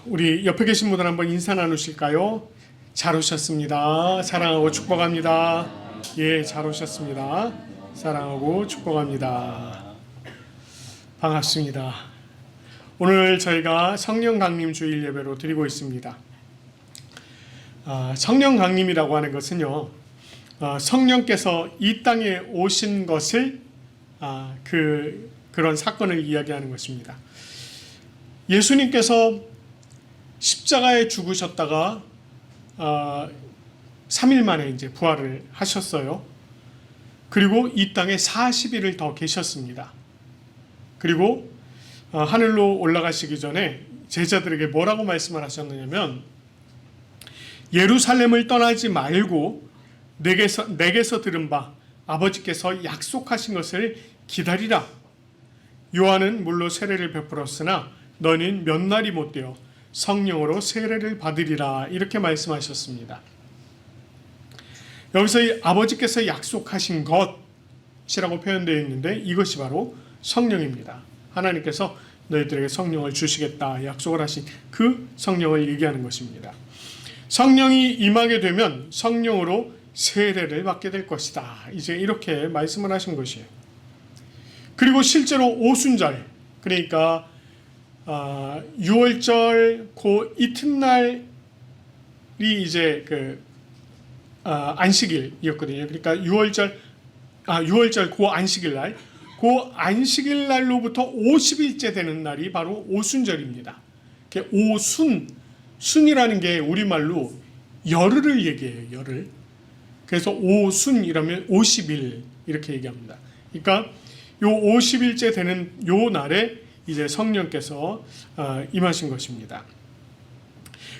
우리 옆에 계신 분들 한번 인사 나누실까요? 잘 오셨습니다. 사랑하고 축복합니다. 예, 잘 오셨습니다. 사랑하고 축복합니다. 반갑습니다. 오늘 저희가 성령 강림 주일 예배로 드리고 있습니다. 성령 강림이라고 하는 것은요, 성령께서 이 땅에 오신 것을 그런 사건을 이야기하는 것입니다. 예수님께서 십자가에 죽으셨다가 3일 만에 이제 부활을 하셨어요. 그리고 이 땅에 40일을 더 계셨습니다. 그리고 하늘로 올라가시기 전에 제자들에게 뭐라고 말씀을 하셨느냐면, 예루살렘을 떠나지 말고 내게서 들은 바 아버지께서 약속하신 것을 기다리라. 요한은 물로 세례를 베풀었으나 너는 몇 날이 못되어 성령으로 세례를 받으리라. 이렇게 말씀하셨습니다. 여기서 이 아버지께서 약속하신 것이라고 표현되어 있는데, 이것이 바로 성령입니다. 하나님께서 너희들에게 성령을 주시겠다 약속을 하신 그 성령을 얘기하는 것입니다. 성령이 임하게 되면 성령으로 세례를 받게 될 것이다. 이제 이렇게 말씀을 하신 것이에요. 그리고 실제로 오순절, 그러니까 6월절 그 이튿날이 이제 안식일이었거든요. 그러니까 6월절 그 안식일날, 그 안식일날로부터 50일째 되는 날이 바로 오순절입니다. 순이라는 게 우리말로 열흘을 얘기해요. 열흘. 그래서 오순이라면 50일 이렇게 얘기합니다. 그러니까 요 50일째 되는 요 날에 이제 성령께서 임하신 것입니다.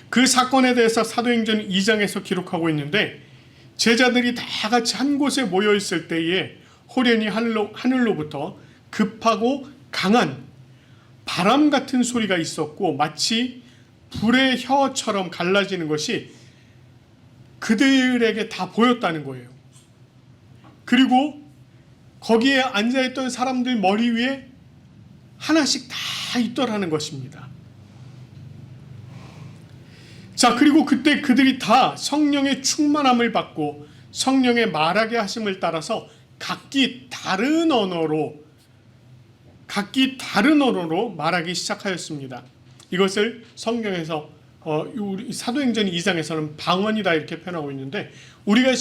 그 사건에 대해서 사도행전 2장에서 기록하고 있는데, 제자들이 다 같이 한 곳에 모여 있을 때에 호련히 하늘로부터 급하고 강한 바람 같은 소리가 있었고, 마치 불의 혀처럼 갈라지는 것이 그들에게 다 보였다는 거예요. 그리고 거기에 앉아있던 사람들 머리 위에 하나씩 다 있더라는 것입니다. 자, 그리고 그때 그들이 다 성령의 충만함을 받고 성령의 말하게 하심을 따라서 각기 다른 언어로 말하기 시작하였습니다. 이것을 성경에서 우리 사도행전 2장에서는 방언이다 이렇게 표현하고 있는데, 우리가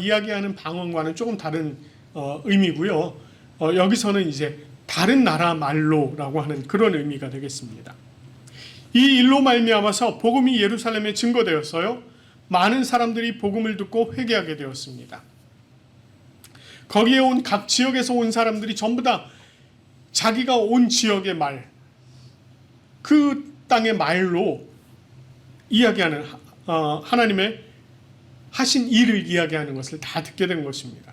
이야기하는 방언과는 조금 다른 의미고요. 여기서는 이제 다른 나라 말로라고 하는 그런 의미가 되겠습니다. 이 일로 말미암아서 복음이 예루살렘에 증거되었어요. 많은 사람들이 복음을 듣고 회개하게 되었습니다. 거기에 온 각 지역에서 온 사람들이 전부 다 자기가 온 지역의 말, 그 땅의 말로 이야기하는 하나님의 하신 일을 이야기하는 것을 다 듣게 된 것입니다.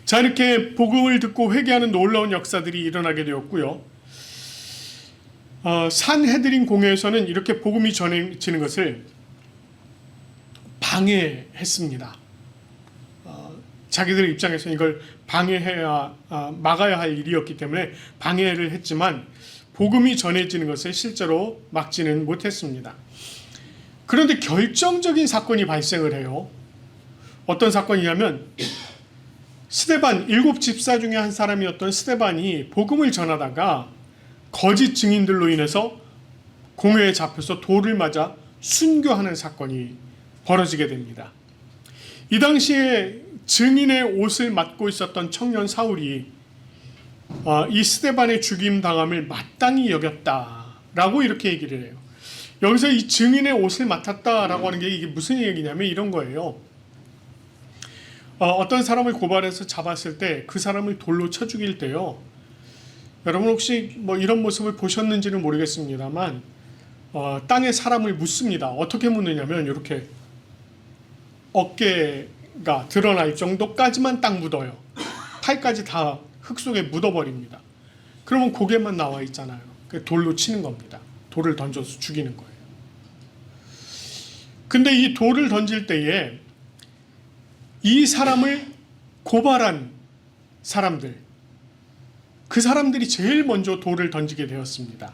자, 이렇게 복음을 듣고 회개하는 놀라운 역사들이 일어나게 되었고요. 산헤드린 공회에서는 이렇게 복음이 전해지는 것을 방해했습니다. 자기들 입장에서 이걸 막아야 할 일이었기 때문에 방해를 했지만, 복음이 전해지는 것을 실제로 막지는 못했습니다. 그런데 결정적인 사건이 발생을 해요. 어떤 사건이냐면, 스데반, 7 집사 중에 한 사람이었던 스데반이 복음을 전하다가 거짓 증인들로 인해서 공회에 잡혀서 돌을 맞아 순교하는 사건이 벌어지게 됩니다. 이 당시에 증인의 옷을 맡고 있었던 청년 사울이 이 스데반의 죽임 당함을 마땅히 여겼다라고 이렇게 얘기를 해요. 여기서 이 증인의 옷을 맡았다라고 하는 게 이게 무슨 얘기냐면 이런 거예요. 어떤 사람을 고발해서 잡았을 때 그 사람을 돌로 쳐 죽일 때요, 여러분 혹시 이런 모습을 보셨는지는 모르겠습니다만, 땅에 사람을 묻습니다. 어떻게 묻느냐면 이렇게 어깨가 드러날 정도까지만 딱 묻어요. 팔까지 다 흙 속에 묻어버립니다. 그러면 고개만 나와 있잖아요. 돌로 치는 겁니다. 돌을 던져서 죽이는 거예요. 근데 이 돌을 던질 때에 이 사람을 고발한 사람들, 그 사람들이 제일 먼저 돌을 던지게 되었습니다.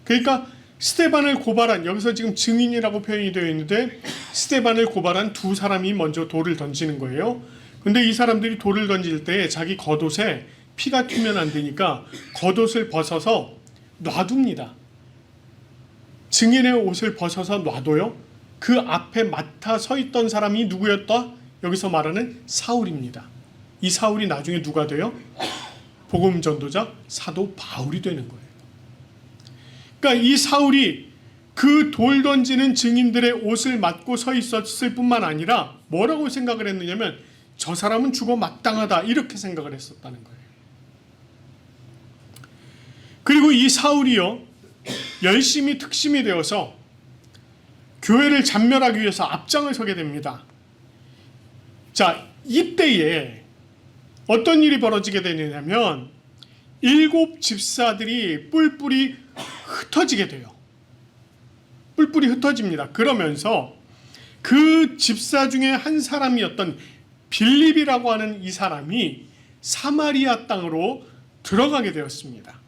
그러니까 스데반을 고발한, 여기서 지금 증인이라고 표현이 되어 있는데 스데반을 고발한 두 사람이 먼저 돌을 던지는 거예요. 근데 이 사람들이 돌을 던질 때 자기 겉옷에 피가 튀면 안 되니까 겉옷을 벗어서 놔둡니다. 증인의 옷을 벗어서 놔둬요. 그 앞에 맡아 서 있던 사람이 누구였다? 여기서 말하는 사울입니다. 이 사울이 나중에 누가 돼요? 복음 전도자 사도 바울이 되는 거예요. 그러니까 이 사울이 그 돌 던지는 증인들의 옷을 맞고 서 있었을 뿐만 아니라 뭐라고 생각을 했느냐면 저 사람은 죽어 마땅하다 이렇게 생각을 했었다는 거예요. 그리고 이 사울이요 열심히 특심이 되어서 교회를 잔멸하기 위해서 앞장을 서게 됩니다. 자, 이때에 어떤 일이 벌어지게 되느냐면 7 집사들이 뿔뿔이 흩어지게 돼요. 뿔뿔이 흩어집니다. 그러면서 그 집사 중에 한 사람이었던 빌립이라고 하는 이 사람이 사마리아 땅으로 들어가게 되었습니다.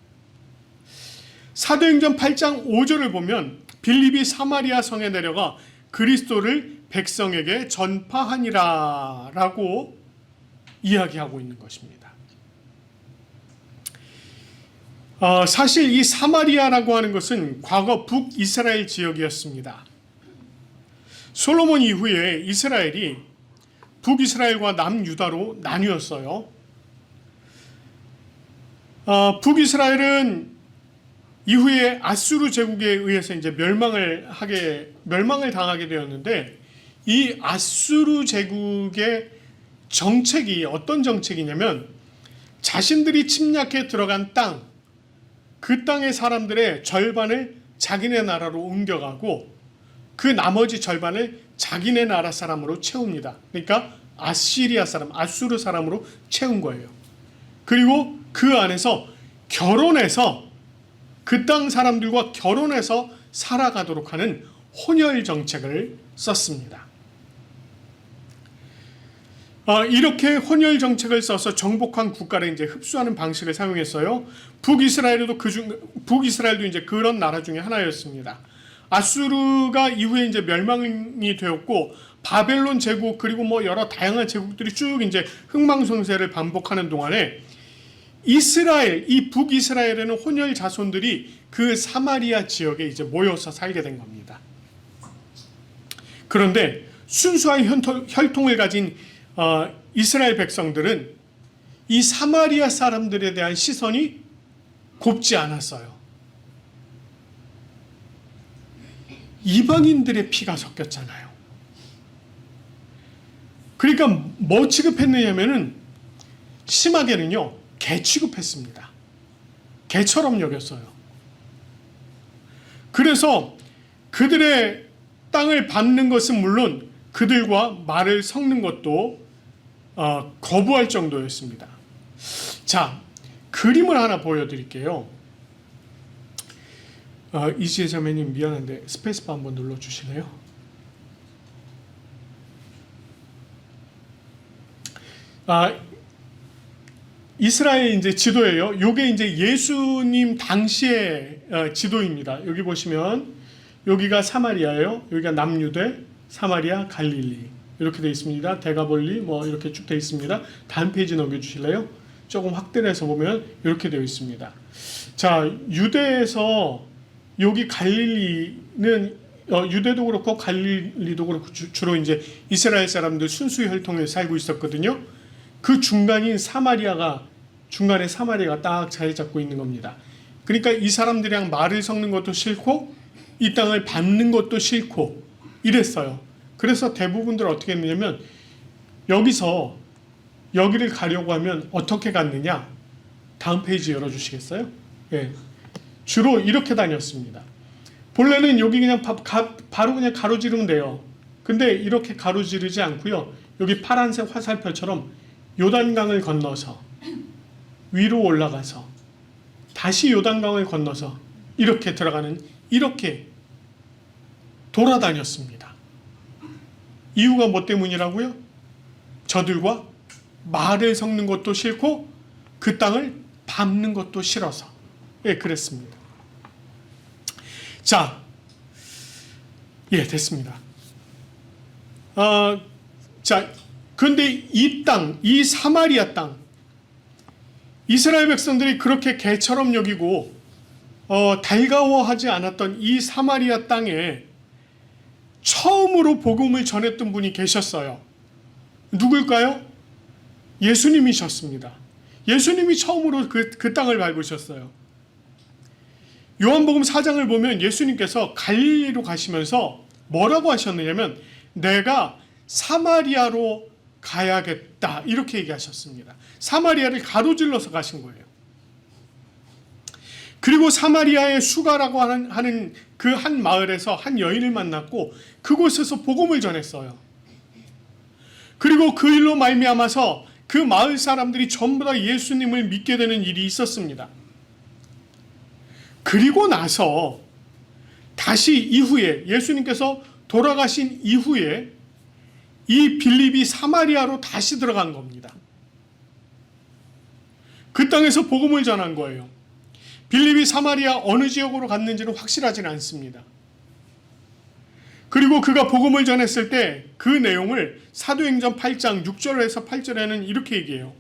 사도행전 8장 5절을 보면 빌립이 사마리아 성에 내려가 그리스도를 백성에게 전파하니라 라고 이야기하고 있는 것입니다. 사실 이 사마리아라고 하는 것은 과거 북이스라엘 지역이었습니다. 솔로몬 이후에 이스라엘이 북이스라엘과 남유다로 나뉘었어요. 북이스라엘은 이후에 아수르 제국에 의해서 이제 멸망을 당하게 되었는데 이 아수르 제국의 정책이 어떤 정책이냐면 자신들이 침략해 들어간 땅, 그 땅의 사람들의 절반을 자기네 나라로 옮겨가고 그 나머지 절반을 자기네 나라 사람으로 채웁니다. 그러니까 아시리아 사람, 아수르 사람으로 채운 거예요. 그리고 그 안에서 결혼해서 그 땅 사람들과 결혼해서 살아가도록 하는 혼혈 정책을 썼습니다. 이렇게 혼혈 정책을 써서 정복한 국가를 이제 흡수하는 방식을 사용했어요. 북이스라엘도 이제 그런 나라 중에 하나였습니다. 아수르가 이후에 이제 멸망이 되었고 바벨론 제국 그리고 뭐 여러 다양한 제국들이 쭉 이제 흥망성쇠를 반복하는 동안에 이 북이스라엘에는 혼혈 자손들이 그 사마리아 지역에 이제 모여서 살게 된 겁니다. 그런데 순수한 혈통을 가진 이스라엘 백성들은 이 사마리아 사람들에 대한 시선이 곱지 않았어요. 이방인들의 피가 섞였잖아요. 그러니까 뭐 취급했느냐면은 심하게는요 개 취급했습니다. 개처럼 여겼어요. 그래서 그들의 땅을 밟는 것은 물론 그들과 말을 섞는 것도 거부할 정도였습니다. 자, 그림을 하나 보여드릴게요. 이지혜 자매님 미안한데 스페이스바 한번 눌러주실래요? 이스라엘 이제 지도예요. 요게 이제 예수님 당시의 지도입니다. 여기 보시면 여기가 사마리아예요. 여기가 남유대, 사마리아, 갈릴리 이렇게 되어 있습니다. 데가볼리 뭐 이렇게 쭉 되어 있습니다. 다음 페이지 넘겨주실래요? 조금 확대를 해서 보면 이렇게 되어 있습니다. 자, 유대에서 여기 갈릴리는 유대도 그렇고 갈릴리도 그렇고 주로 이제 이스라엘 사람들 순수 혈통에 살고 있었거든요. 그 중간에 사마리아가 딱 자리 잡고 있는 겁니다. 그러니까 이 사람들이랑 말을 섞는 것도 싫고 이 땅을 밟는 것도 싫고 이랬어요. 그래서 대부분들 어떻게 했냐면 여기서 여기를 가려고 하면 어떻게 갔느냐? 다음 페이지 열어주시겠어요? 예. 주로 이렇게 다녔습니다. 본래는 여기 그냥 바로 그냥 가로지르면 돼요. 근데 이렇게 가로지르지 않고요. 여기 파란색 화살표처럼 요단강을 건너서 위로 올라가서 다시 요단강을 건너서 이렇게 들어가는 이렇게 돌아다녔습니다. 이유가 뭐 때문이라고요? 저들과 말을 섞는 것도 싫고 그 땅을 밟는 것도 싫어서 그랬습니다. 자, 예, 됐습니다. 자, 그런데 이 땅, 이 사마리아 땅, 이스라엘 백성들이 그렇게 개처럼 여기고 달가워하지 않았던 이 사마리아 땅에 처음으로 복음을 전했던 분이 계셨어요. 누굴까요? 예수님이셨습니다. 예수님이 처음으로 그 땅을 밟으셨어요. 요한복음 4장을 보면 예수님께서 갈릴리로 가시면서 뭐라고 하셨느냐면 내가 사마리아로 가야겠다 이렇게 얘기하셨습니다. 사마리아를 가로질러서 가신 거예요. 그리고 사마리아의 수가라고 하는 그 한 마을에서 한 여인을 만났고 그곳에서 복음을 전했어요. 그리고 그 일로 말미암아서 그 마을 사람들이 전부 다 예수님을 믿게 되는 일이 있었습니다. 그리고 나서 다시 이후에 예수님께서 돌아가신 이후에 이 빌립이 사마리아로 다시 들어간 겁니다. 그 땅에서 복음을 전한 거예요. 빌립이 사마리아 어느 지역으로 갔는지는 확실하지는 않습니다. 그리고 그가 복음을 전했을 때 그 내용을 사도행전 8장 6절에서 8절에는 이렇게 얘기해요.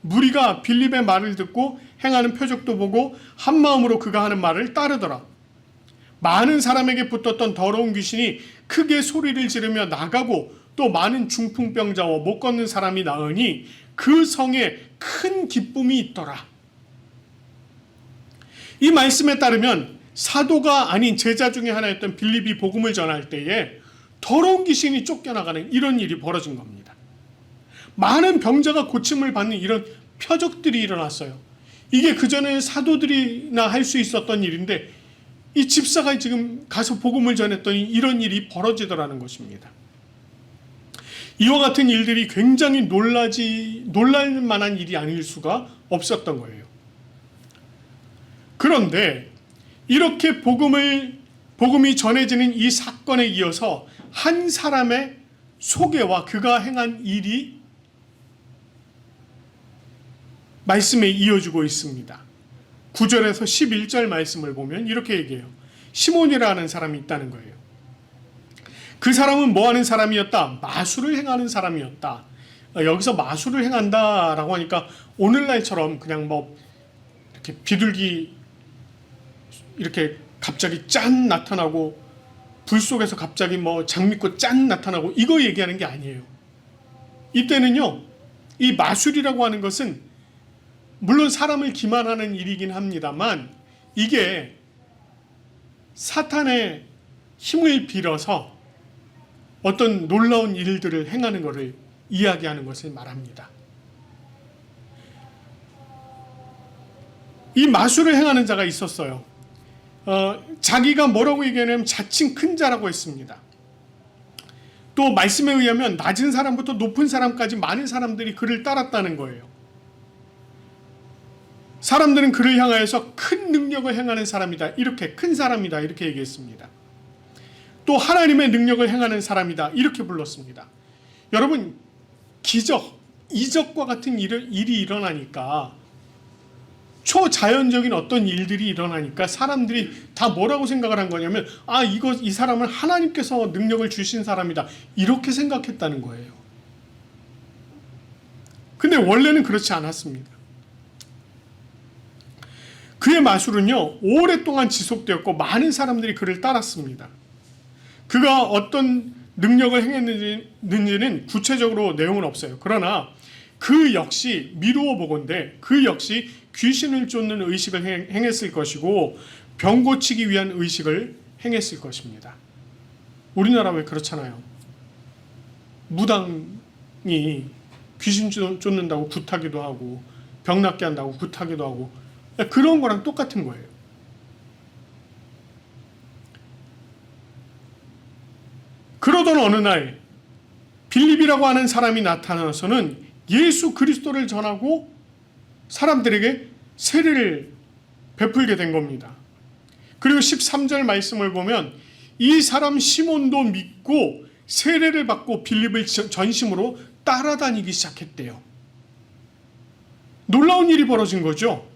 무리가 빌립의 말을 듣고 행하는 표적도 보고 한 마음으로 그가 하는 말을 따르더라. 많은 사람에게 붙었던 더러운 귀신이 크게 소리를 지르며 나가고 또 많은 중풍병자와 못 걷는 사람이 나으니 그 성에 큰 기쁨이 있더라. 이 말씀에 따르면 사도가 아닌 제자 중에 하나였던 빌립이 복음을 전할 때에 더러운 귀신이 쫓겨나가는 이런 일이 벌어진 겁니다. 많은 병자가 고침을 받는 이런 표적들이 일어났어요. 이게 그전에 사도들이나 할 수 있었던 일인데 이 집사가 지금 가서 복음을 전했더니 이런 일이 벌어지더라는 것입니다. 이와 같은 일들이 굉장히 놀랄 만한 일이 아닐 수가 없었던 거예요. 그런데 이렇게 복음이 전해지는 이 사건에 이어서 한 사람의 소개와 그가 행한 일이 말씀에 이어지고 있습니다. 9절에서 11절 말씀을 보면 이렇게 얘기해요. 시몬이라는 사람이 있다는 거예요. 그 사람은 뭐 하는 사람이었다? 마술을 행하는 사람이었다. 여기서 마술을 행한다라고 하니까 오늘날처럼 그냥 뭐 이렇게 비둘기 이렇게 갑자기 짠 나타나고 불 속에서 갑자기 뭐 장미꽃 짠 나타나고 이거 얘기하는 게 아니에요. 이때는요, 이 마술이라고 하는 것은 물론 사람을 기만하는 일이긴 합니다만 이게 사탄의 힘을 빌어서 어떤 놀라운 일들을 행하는 것을 이야기하는 것을 말합니다. 이 마술을 행하는 자가 있었어요. 자기가 뭐라고 얘기하냐면 자칭 큰 자라고 했습니다. 또 말씀에 의하면 낮은 사람부터 높은 사람까지 많은 사람들이 그를 따랐다는 거예요. 사람들은 그를 향하여서 큰 능력을 행하는 사람이다. 이렇게 큰 사람이다. 이렇게 얘기했습니다. 또 하나님의 능력을 행하는 사람이다. 이렇게 불렀습니다. 여러분, 기적, 이적과 같은 일이 일어나니까 초자연적인 어떤 일들이 일어나니까 사람들이 다 뭐라고 생각을 한 거냐면 이 사람은 하나님께서 능력을 주신 사람이다. 이렇게 생각했다는 거예요. 근데 원래는 그렇지 않았습니다. 그의 마술은요, 오랫동안 지속되었고 많은 사람들이 그를 따랐습니다. 그가 어떤 능력을 행했는지는 구체적으로 내용은 없어요. 그러나 그 역시 미루어 보건대 그 역시 귀신을 쫓는 의식을 행했을 것이고 병 고치기 위한 의식을 행했을 것입니다. 우리나라 왜 그렇잖아요. 무당이 귀신 쫓는다고 굿하기도 하고 병 낫게 한다고 굿하기도 하고 그런 거랑 똑같은 거예요. 그러던 어느 날 빌립이라고 하는 사람이 나타나서는 예수 그리스도를 전하고 사람들에게 세례를 베풀게 된 겁니다. 그리고 13절 말씀을 보면 이 사람 시몬도 믿고 세례를 받고 빌립을 전심으로 따라다니기 시작했대요. 놀라운 일이 벌어진 거죠.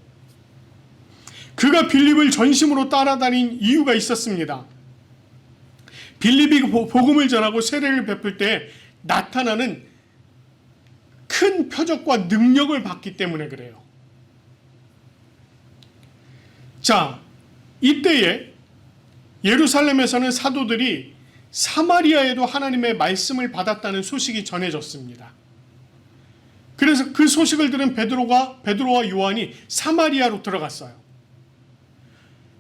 그가 빌립을 전심으로 따라다닌 이유가 있었습니다. 빌립이 복음을 전하고 세례를 베풀 때 나타나는 큰 표적과 능력을 받기 때문에 그래요. 자, 이때에 예루살렘에서는 사도들이 사마리아에도 하나님의 말씀을 받았다는 소식이 전해졌습니다. 그래서 그 소식을 들은 베드로와 요한이 사마리아로 들어갔어요.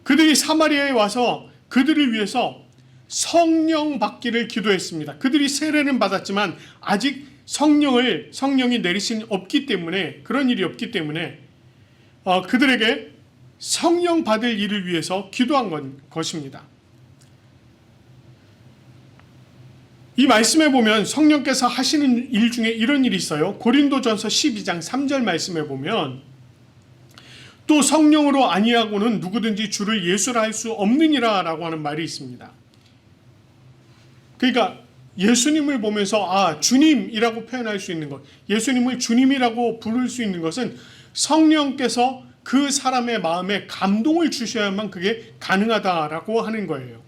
그들이 사마리아에 와서 그들을 위해서 성령 받기를 기도했습니다. 그들이 세례는 받았지만 아직 성령이 내리신 없기 때문에, 그런 일이 없기 때문에 그들에게 성령 받을 일을 위해서 기도한 것입니다. 이 말씀에 보면 성령께서 하시는 일 중에 이런 일이 있어요. 고린도전서 12장 3절 말씀에 보면 또 성령으로 아니하고는 누구든지 주를 예수라 할 수 없느니라 라고 하는 말이 있습니다. 그러니까 예수님을 보면서 주님이라고 표현할 수 있는 것, 예수님을 주님이라고 부를 수 있는 것은 성령께서 그 사람의 마음에 감동을 주셔야만 그게 가능하다라고 하는 거예요.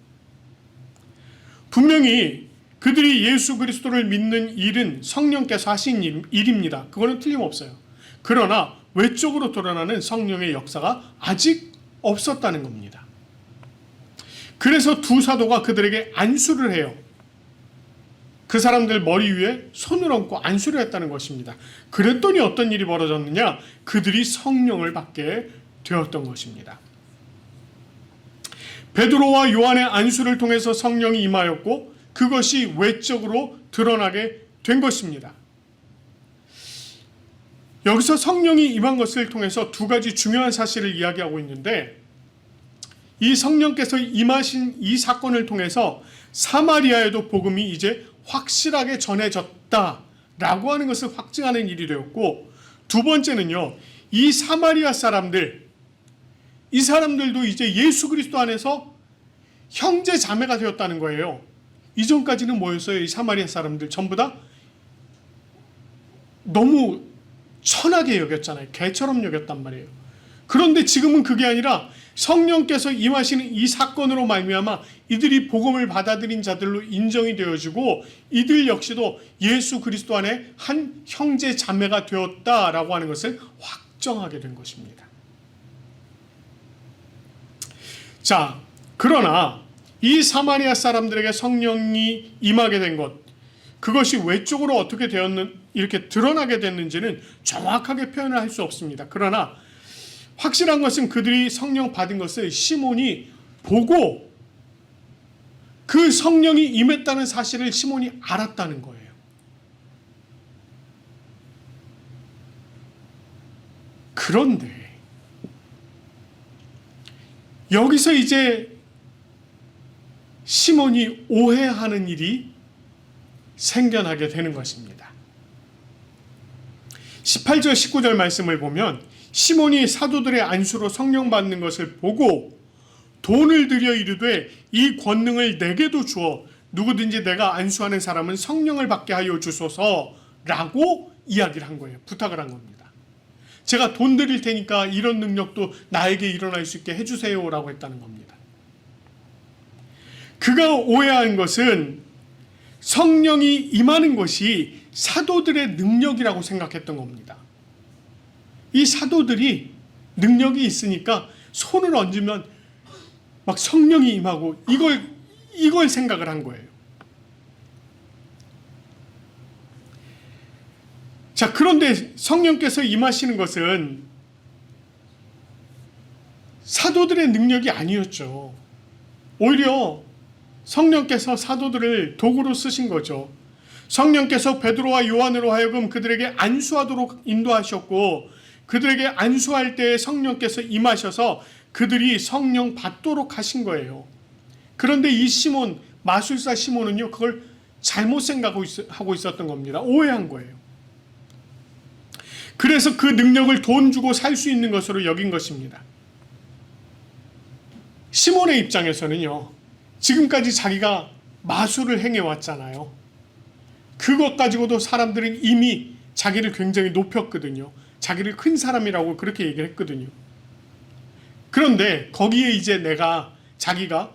분명히 그들이 예수 그리스도를 믿는 일은 성령께서 하신 일입니다. 그거는 틀림없어요. 그러나 외적으로 드러나는 성령의 역사가 아직 없었다는 겁니다. 그래서 두 사도가 그들에게 안수를 해요. 그 사람들 머리 위에 손을 얹고 안수를 했다는 것입니다. 그랬더니 어떤 일이 벌어졌느냐? 그들이 성령을 받게 되었던 것입니다. 베드로와 요한의 안수를 통해서 성령이 임하였고 그것이 외적으로 드러나게 된 것입니다. 여기서 성령이 임한 것을 통해서 두 가지 중요한 사실을 이야기하고 있는데, 이 성령께서 임하신 이 사건을 통해서 사마리아에도 복음이 이제 확실하게 전해졌다라고 하는 것을 확증하는 일이 되었고, 두 번째는요, 이 사마리아 사람들, 이 사람들도 이제 예수 그리스도 안에서 형제 자매가 되었다는 거예요. 이전까지는 뭐였어요? 이 사마리아 사람들 전부 다 너무 천하게 여겼잖아요. 개처럼 여겼단 말이에요. 그런데 지금은 그게 아니라 성령께서 임하시는 이 사건으로 말미암아 이들이 복음을 받아들인 자들로 인정이 되어지고 이들 역시도 예수 그리스도 안에 한 형제 자매가 되었다라고 하는 것을 확정하게 된 것입니다. 자, 그러나 이 사마리아 사람들에게 성령이 임하게 된 것, 그것이 외적으로 어떻게 이렇게 드러나게 됐는지는 정확하게 표현을 할 수 없습니다. 그러나 확실한 것은 그들이 성령 받은 것을 시몬이 보고 그 성령이 임했다는 사실을 시몬이 알았다는 거예요. 그런데 여기서 이제 시몬이 오해하는 일이 생겨나게 되는 것입니다. 18절 19절 말씀을 보면 시몬이 사도들의 안수로 성령 받는 것을 보고 돈을 들여 이르되 이 권능을 내게도 주어 누구든지 내가 안수하는 사람은 성령을 받게 하여 주소서라고 이야기를 한 거예요. 부탁을 한 겁니다. 제가 돈 드릴 테니까 이런 능력도 나에게 일어날 수 있게 해주세요라고 했다는 겁니다. 그가 오해한 것은 성령이 임하는 것이 사도들의 능력이라고 생각했던 겁니다. 이 사도들이 능력이 있으니까 손을 얹으면 막 성령이 임하고 이걸 생각을 한 거예요. 자, 그런데 성령께서 임하시는 것은 사도들의 능력이 아니었죠. 오히려 성령께서 사도들을 도구로 쓰신 거죠. 성령께서 베드로와 요한으로 하여금 그들에게 안수하도록 인도하셨고 그들에게 안수할 때 성령께서 임하셔서 그들이 성령 받도록 하신 거예요. 그런데 이 시몬, 마술사 시몬은요, 그걸 잘못 생각하고 있었던 겁니다. 오해한 거예요. 그래서 그 능력을 돈 주고 살 수 있는 것으로 여긴 것입니다. 시몬의 입장에서는요, 지금까지 자기가 마술을 행해왔잖아요. 그것 가지고도 사람들은 이미 자기를 굉장히 높였거든요. 자기를 큰 사람이라고 그렇게 얘기를 했거든요. 그런데 거기에 이제 자기가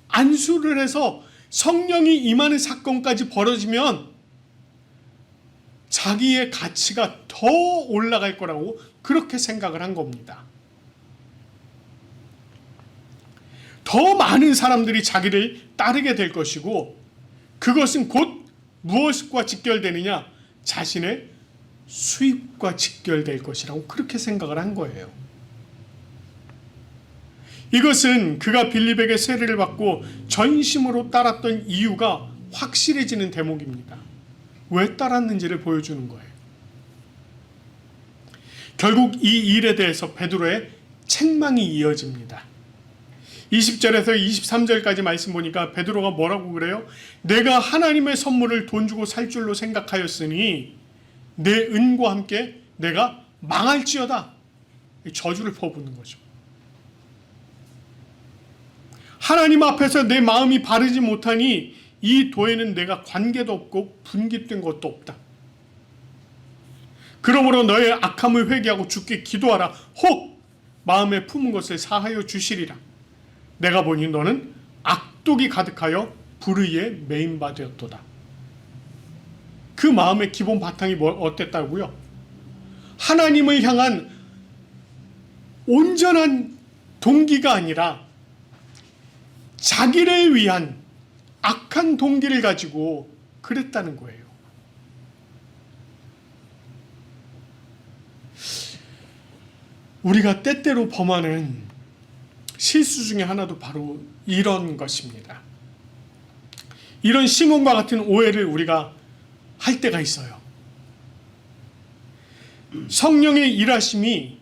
안수를 해서 성령이 임하는 사건까지 벌어지면 자기의 가치가 더 올라갈 거라고 그렇게 생각을 한 겁니다. 더 많은 사람들이 자기를 따르게 될 것이고, 그것은 곧 무엇과 직결되느냐? 자신의 수입과 직결될 것이라고 그렇게 생각을 한 거예요. 이것은 그가 빌립에게 세례를 받고 전심으로 따랐던 이유가 확실해지는 대목입니다. 왜 따랐는지를 보여주는 거예요. 결국 이 일에 대해서 베드로의 책망이 이어집니다. 20절에서 23절까지 말씀 보니까 베드로가 뭐라고 그래요? 내가 하나님의 선물을 돈 주고 살 줄로 생각하였으니 내 은과 함께 내가 망할지어다. 저주를 퍼붓는 거죠. 하나님 앞에서 내 마음이 바르지 못하니 이 도에는 내가 관계도 없고 분깃된 것도 없다. 그러므로 너의 악함을 회개하고 주께 기도하라. 혹 마음에 품은 것을 사하여 주시리라. 내가 보니 너는 악독이 가득하여 불의에 매인 바 되었도다. 그 마음의 기본 바탕이 어땠다고요? 하나님을 향한 온전한 동기가 아니라 자기를 위한 악한 동기를 가지고 그랬다는 거예요. 우리가 때때로 범하는 실수 중에 하나도 바로 이런 것입니다. 이런 시몬과 같은 오해를 우리가 할 때가 있어요. 성령의 일하심이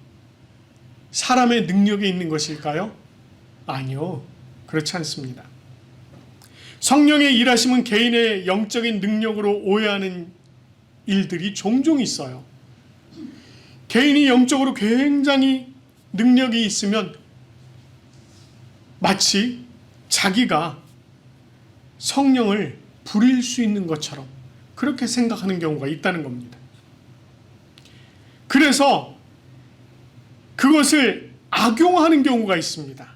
사람의 능력에 있는 것일까요? 아니요. 그렇지 않습니다. 성령의 일하심은 개인의 영적인 능력으로 오해하는 일들이 종종 있어요. 개인이 영적으로 굉장히 능력이 있으면 마치 자기가 성령을 부릴 수 있는 것처럼 그렇게 생각하는 경우가 있다는 겁니다. 그래서 그것을 악용하는 경우가 있습니다.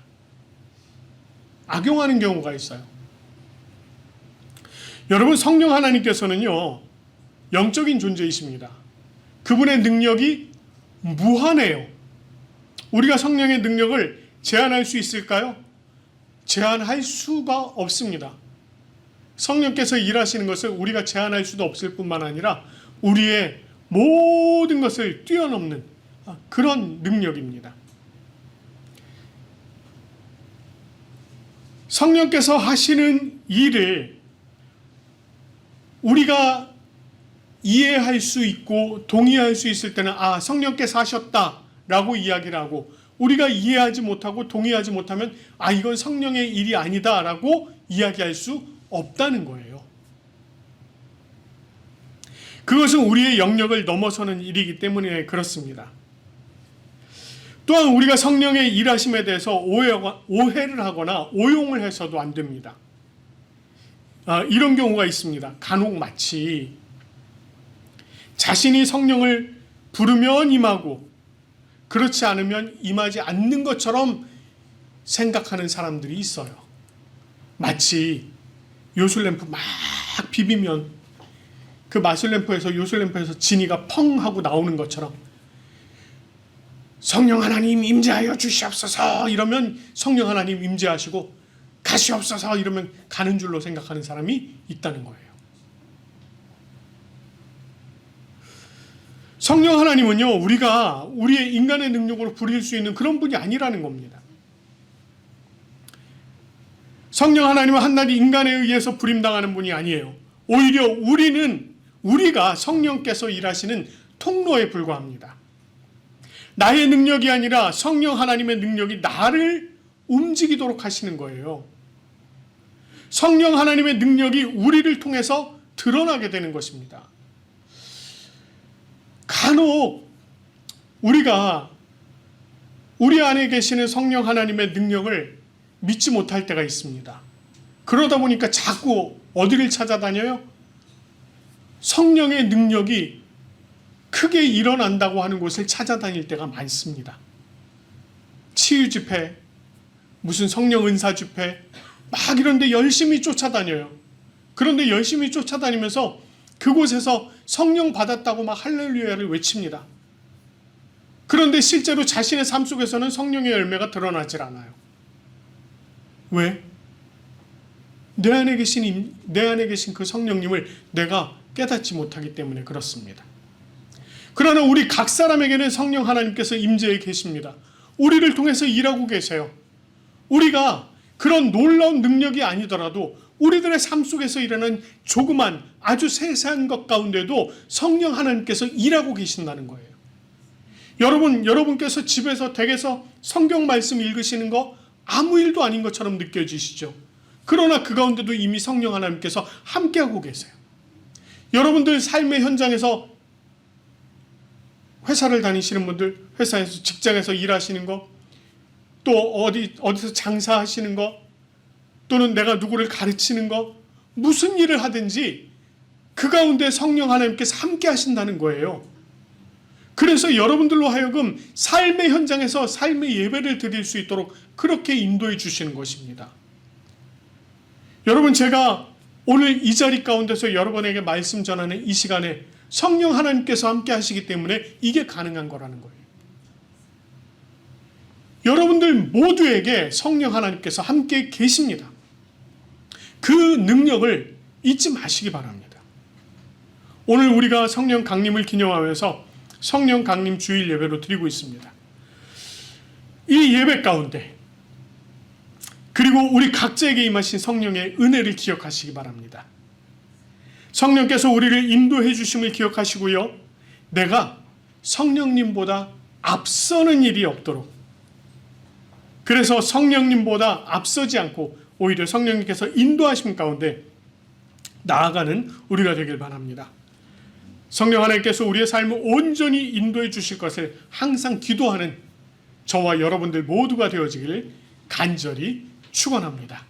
악용하는 경우가 있어요. 여러분, 성령 하나님께서는요, 영적인 존재이십니다. 그분의 능력이 무한해요. 우리가 성령의 능력을 제한할 수 있을까요? 제한할 수가 없습니다. 성령께서 일하시는 것을 우리가 제한할 수도 없을 뿐만 아니라 우리의 모든 것을 뛰어넘는 그런 능력입니다. 성령께서 하시는 일을 우리가 이해할 수 있고 동의할 수 있을 때는 성령께서 하셨다라고 이야기를 하고, 우리가 이해하지 못하고 동의하지 못하면 이건 성령의 일이 아니다라고 이야기할 수 없다는 거예요. 그것은 우리의 영역을 넘어서는 일이기 때문에 그렇습니다. 또한 우리가 성령의 일하심에 대해서 오해를 하거나 오용을 해서도 안 됩니다. 이런 경우가 있습니다. 간혹 마치 자신이 성령을 부르면 임하고 그렇지 않으면 임하지 않는 것처럼 생각하는 사람들이 있어요. 마치 요술램프 막 비비면 그 요술램프에서 진이가 펑 하고 나오는 것처럼 성령 하나님 임재하여 주시옵소서 이러면 성령 하나님 임재하시고, 가시옵소서 이러면 가는 줄로 생각하는 사람이 있다는 거예요. 성령 하나님은요, 우리가 우리의 인간의 능력으로 부릴 수 있는 그런 분이 아니라는 겁니다. 성령 하나님은 한낱 인간에 의해서 부림당하는 분이 아니에요. 오히려 우리가 성령께서 일하시는 통로에 불과합니다. 나의 능력이 아니라 성령 하나님의 능력이 나를 움직이도록 하시는 거예요. 성령 하나님의 능력이 우리를 통해서 드러나게 되는 것입니다. 간혹 우리가 우리 안에 계시는 성령 하나님의 능력을 믿지 못할 때가 있습니다. 그러다 보니까 자꾸 어디를 찾아다녀요? 성령의 능력이 크게 일어난다고 하는 곳을 찾아다닐 때가 많습니다. 치유 집회, 무슨 성령 은사 집회 막 이런데 열심히 쫓아다녀요. 그런데 열심히 쫓아다니면서 그곳에서 성령 받았다고 막 할렐루야를 외칩니다. 그런데 실제로 자신의 삶 속에서는 성령의 열매가 드러나질 않아요. 왜? 내 안에 계신 그 성령님을 내가 깨닫지 못하기 때문에 그렇습니다. 그러나 우리 각 사람에게는 성령 하나님께서 임재해 계십니다. 우리를 통해서 일하고 계세요. 우리가 그런 놀라운 능력이 아니더라도 우리들의 삶 속에서 일어나는 조그만 아주 세세한 것 가운데도 성령 하나님께서 일하고 계신다는 거예요. 여러분께서 집에서 댁에서 성경 말씀 읽으시는 거 아무 일도 아닌 것처럼 느껴지시죠? 그러나 그 가운데도 이미 성령 하나님께서 함께하고 계세요. 여러분들 삶의 현장에서 회사를 다니시는 분들, 회사에서 직장에서 일하시는 거, 또 어디서 장사하시는 거, 또는 내가 누구를 가르치는 거, 무슨 일을 하든지 그 가운데 성령 하나님께서 함께 하신다는 거예요. 그래서 여러분들로 하여금 삶의 현장에서 삶의 예배를 드릴 수 있도록 그렇게 인도해 주시는 것입니다. 여러분, 제가 오늘 이 자리 가운데서 여러분에게 말씀 전하는 이 시간에 성령 하나님께서 함께 하시기 때문에 이게 가능한 거라는 거예요. 여러분들 모두에게 성령 하나님께서 함께 계십니다. 그 능력을 잊지 마시기 바랍니다. 오늘 우리가 성령 강림을 기념하면서 성령 강림 주일 예배로 드리고 있습니다. 이 예배 가운데 그리고 우리 각자에게 임하신 성령의 은혜를 기억하시기 바랍니다. 성령께서 우리를 인도해 주심을 기억하시고요. 내가 성령님보다 앞서는 일이 없도록, 그래서 성령님보다 앞서지 않고 오히려 성령님께서 인도하심 가운데 나아가는 우리가 되길 바랍니다. 성령 하나님께서 우리의 삶을 온전히 인도해 주실 것을 항상 기도하는 저와 여러분들 모두가 되어지기를 간절히 축원합니다.